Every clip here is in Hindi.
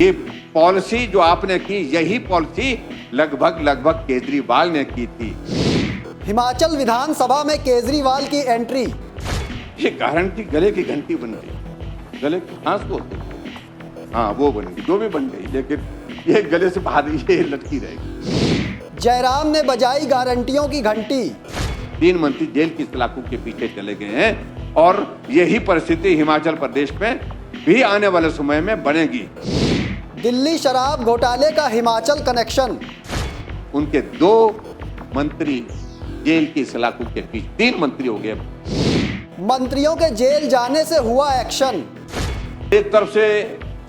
ये पॉलिसी जो आपने की, यही पॉलिसी लगभग केजरीवाल ने की थी। हिमाचल विधानसभा में केजरीवाल की एंट्री। ये गारंटी गले की घंटी बन गई, गले की सांस को, हाँ वो बन गई, जो भी बन गई, लेकिन ये गले से बाहर ये लटकी रहेगी। जयराम ने बजाई गारंटियों की घंटी। 3 मंत्री जेल की सलाखों के पीछे चले गए हैं और यही परिस्थिति हिमाचल प्रदेश में भी आने वाले समय में बनेगी। दिल्ली शराब घोटाले का हिमाचल कनेक्शन। उनके 2 मंत्री जेल की सलाखों के बीच 3 मंत्री हो गए। मंत्रियों के जेल जाने से हुआ एक्शन। एक तरफ से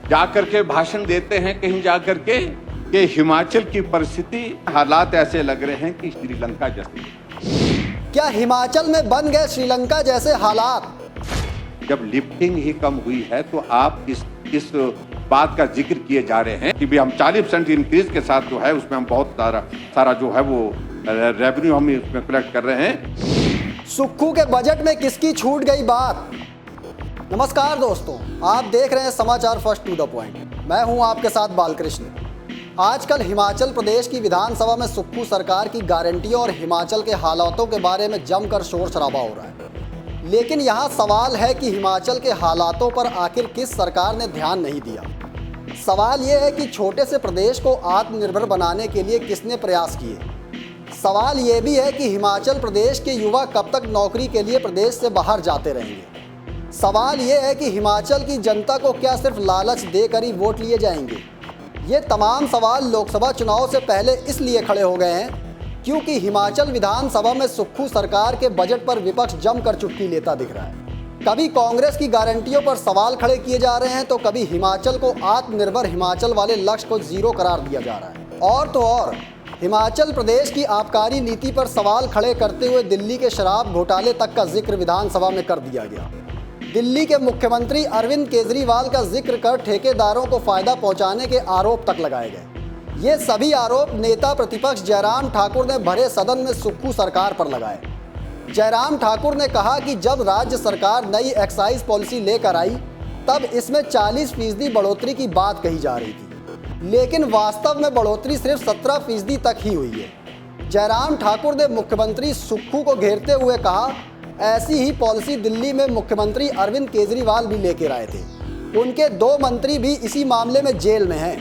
जाकर के भाषण देते हैं कहीं जाकर के कि हिमाचल की परिस्थिति, हालात ऐसे लग रहे हैं कि श्रीलंका जैसे। क्या हिमाचल में बन गए श्रीलंका जैसे हालात? जब लिफ्टिंग ही कम हुई है तो आप इस बात का जिक्र किए जा रहे हैं कि भी हम 40% इंक्रीज के साथ जो है उसमें हम बहुत सारा जो है वो रेवेन्यू हम इसमें कलेक्ट कर रहे हैं। सुक्खू के बजट में किसकी छूट गई बात? नमस्कार दोस्तों, आप देख रहे हैं समाचार फर्स्ट टू द पॉइंट। मैं हूं आपके साथ बालकृष्ण। आजकल हिमाचल प्रदेश की विधानसभा में सुक्खू सरकार की गारंटियों और हिमाचल के हालातों के बारे में जमकर शोर शराबा हो रहा है। लेकिन यहाँ सवाल है कि हिमाचल के हालातों पर आखिर किस सरकार ने ध्यान नहीं दिया। सवाल ये है कि छोटे से प्रदेश को आत्मनिर्भर बनाने के लिए किसने प्रयास किए। सवाल ये भी है कि हिमाचल प्रदेश के युवा कब तक नौकरी के लिए प्रदेश से बाहर जाते रहेंगे। सवाल ये है कि हिमाचल की जनता को क्या सिर्फ लालच देकर ही वोट लिए जाएंगे। ये तमाम सवाल लोकसभा चुनाव से पहले इसलिए खड़े हो गए हैं क्योंकि हिमाचल विधानसभा में सुक्खू सरकार के बजट पर विपक्ष जमकर चुटकी लेता दिख रहा है। कभी कांग्रेस की गारंटियों पर सवाल खड़े किए जा रहे हैं तो कभी हिमाचल को आत्मनिर्भर हिमाचल वाले लक्ष्य को जीरो करार दिया जा रहा है। और तो और हिमाचल प्रदेश की आबकारी नीति पर सवाल खड़े करते हुए दिल्ली के शराब घोटाले तक का जिक्र विधानसभा में कर दिया गया। दिल्ली के मुख्यमंत्री अरविंद केजरीवाल का जिक्र कर ठेकेदारों को फायदा पहुंचाने के आरोप तक लगाए गए। ये सभी आरोप नेता प्रतिपक्ष जयराम ठाकुर ने भरे सदन में सुक्खू सरकार पर लगाए। जयराम ठाकुर ने कहा कि जब राज्य सरकार नई एक्साइज पॉलिसी लेकर आई तब इसमें 40% बढ़ोतरी की बात कही जा रही थी, लेकिन वास्तव में बढ़ोतरी सिर्फ 17% तक ही हुई है। जयराम ठाकुर ने मुख्यमंत्री सुक्खू को घेरते हुए कहा, ऐसी ही पॉलिसी दिल्ली में मुख्यमंत्री अरविंद केजरीवाल भी लेकर आए थे। उनके 2 मंत्री भी इसी मामले में जेल में हैं।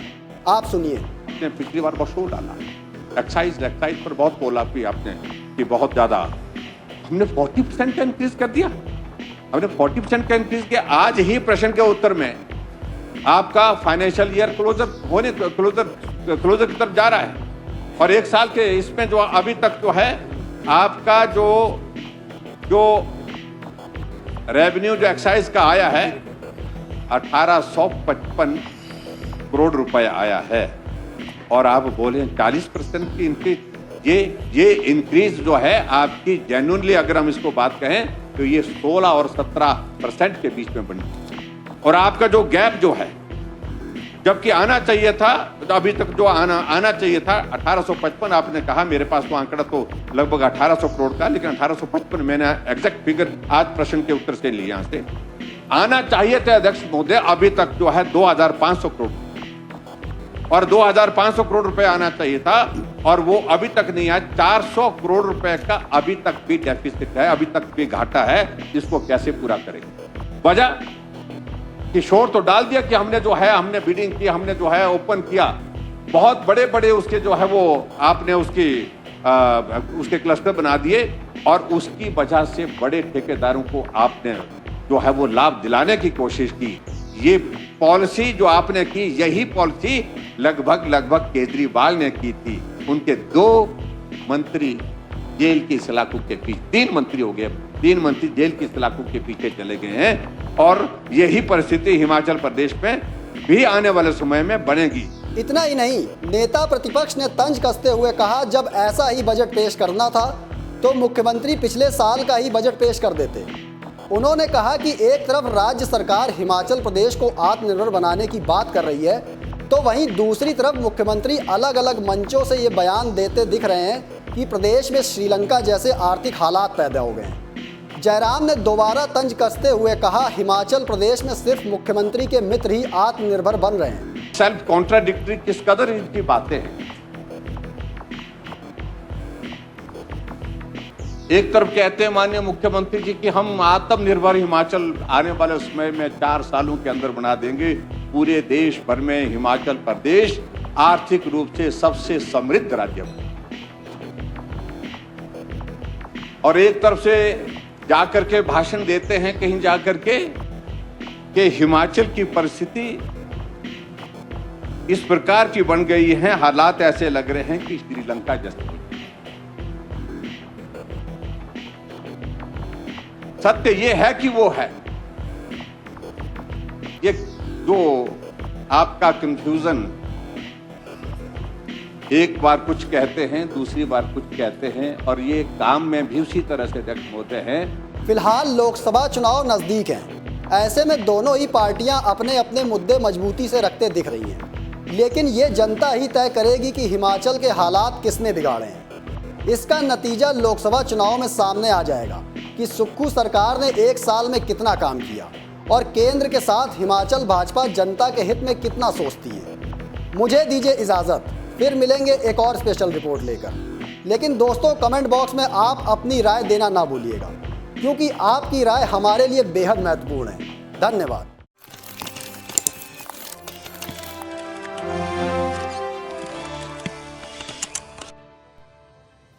आप सुनिए। आपने पिछली बार बहुत शोर डाला, एक्साइज पर बहुत बोला भी आपने कि बहुत ज्यादा। हमने 40% का इंक्रीज कर दिया। हमने 40% का इंक्रीज किया। आज ही प्रश्न के उत्तर में आपका फाइनेंशियल ईयर क्लोजर की तरफ जा रहा है और 1 साल के इसमें जो अभी तक जो है आपका जो रेवेन्यू जो एक्साइज का आया है 1855 करोड़ रुपया आया है और आप बोले 40% की इंक्रीज। ये इंक्रीज जो है आपकी जेन्युइनली अगर हम इसको बात कहें तो ये 16 और 17% के बीच में बनी। और आपका जो गैप जो है, जबकि आना चाहिए था, तो अभी तक जो आना चाहिए था 1855, आपने कहा मेरे पास तो आंकड़ा तो लगभग 1800 करोड़ का, लेकिन 1855 मैंने एग्जैक्ट फिगर आज प्रश्न के उत्तर से लिए। यहां से आना चाहिए थे अध्यक्ष महोदय, अभी तक जो है 2500 करोड़ और 2500 करोड़ रुपए आना चाहिए था और वो अभी तक नहीं आया। 400 करोड़ रुपए का अभी तक भी डेफिसिट है, अभी तक भी घाटा है। इसको कैसे पूरा करेंगे? वजह कि शोर तो डाल दिया कि हमने जो है हमने बिडिंग की, हमने जो है ओपन किया, बहुत बड़े बड़े उसके जो है वो आपने उसके क्लस्टर बना दिए और उसकी वजह से बड़े ठेकेदारों को आपने जो है वो लाभ दिलाने की कोशिश की। ये पॉलिसी जो आपने की, यही पॉलिसी लगभग केजरीवाल ने की थी। उनके 2 मंत्री जेल की सलाखों के बीच 3 मंत्री हो गए। 3 मंत्री जेल की सलाखों के पीछे चले गए हैं और यही परिस्थिति हिमाचल प्रदेश में भी आने वाले समय में बनेगी। इतना ही नहीं, नेता प्रतिपक्ष ने तंज कसते हुए कहा, जब ऐसा ही बजट पेश करना था तो मुख्यमंत्री पिछले साल का ही बजट पेश कर देते। उन्होंने कहा कि एक तरफ राज्य सरकार हिमाचल प्रदेश को आत्मनिर्भर बनाने की बात कर रही है तो वहीं दूसरी तरफ मुख्यमंत्री अलग अलग मंचों से ये बयान देते दिख रहे हैं कि प्रदेश में श्रीलंका जैसे आर्थिक हालात पैदा हो गए हैं। जयराम ने दोबारा तंज कसते हुए कहा, हिमाचल प्रदेश में सिर्फ मुख्यमंत्री के मित्र ही आत्मनिर्भर बन रहे हैं। सेल्फ कॉन्ट्राडिक्टरी किस कदर इनकी बातें हैं। एक तरफ कहते हैं माननीय मुख्यमंत्री जी कि हम आत्मनिर्भर हिमाचल आने वाले समय में 4 सालों के अंदर बना देंगे। पूरे देश भर में हिमाचल प्रदेश आर्थिक रूप से सबसे समृद्ध राज्य बने। और एक तरफ से जाकर के भाषण देते हैं कहीं जाकर के कि हिमाचल की परिस्थिति इस प्रकार की बन गई है, हालात ऐसे लग रहे हैं कि श्रीलंका जैसे। सत्य ये है कि वो है। ये जो आपका कंफ्यूजन, एक बार कुछ कहते हैं दूसरी बार कुछ कहते हैं और ये काम में भी उसी तरह से व्यक्त होते हैं। फिलहाल लोकसभा चुनाव नजदीक हैं, ऐसे में दोनों ही पार्टियां अपने अपने मुद्दे मजबूती से रखते दिख रही हैं, लेकिन ये जनता ही तय करेगी कि हिमाचल के हालात किसने बिगाड़े हैं। इसका नतीजा लोकसभा चुनाव में सामने आ जाएगा कि सुक्खू सरकार ने 1 साल में कितना काम किया और केंद्र के साथ हिमाचल भाजपा जनता के हित में कितना सोचती है। मुझे दीजिए इजाज़त, फिर मिलेंगे एक और स्पेशल रिपोर्ट लेकर। लेकिन दोस्तों, कमेंट बॉक्स में आप अपनी राय देना ना भूलिएगा, क्योंकि आपकी राय हमारे लिए बेहद महत्वपूर्ण है। धन्यवाद।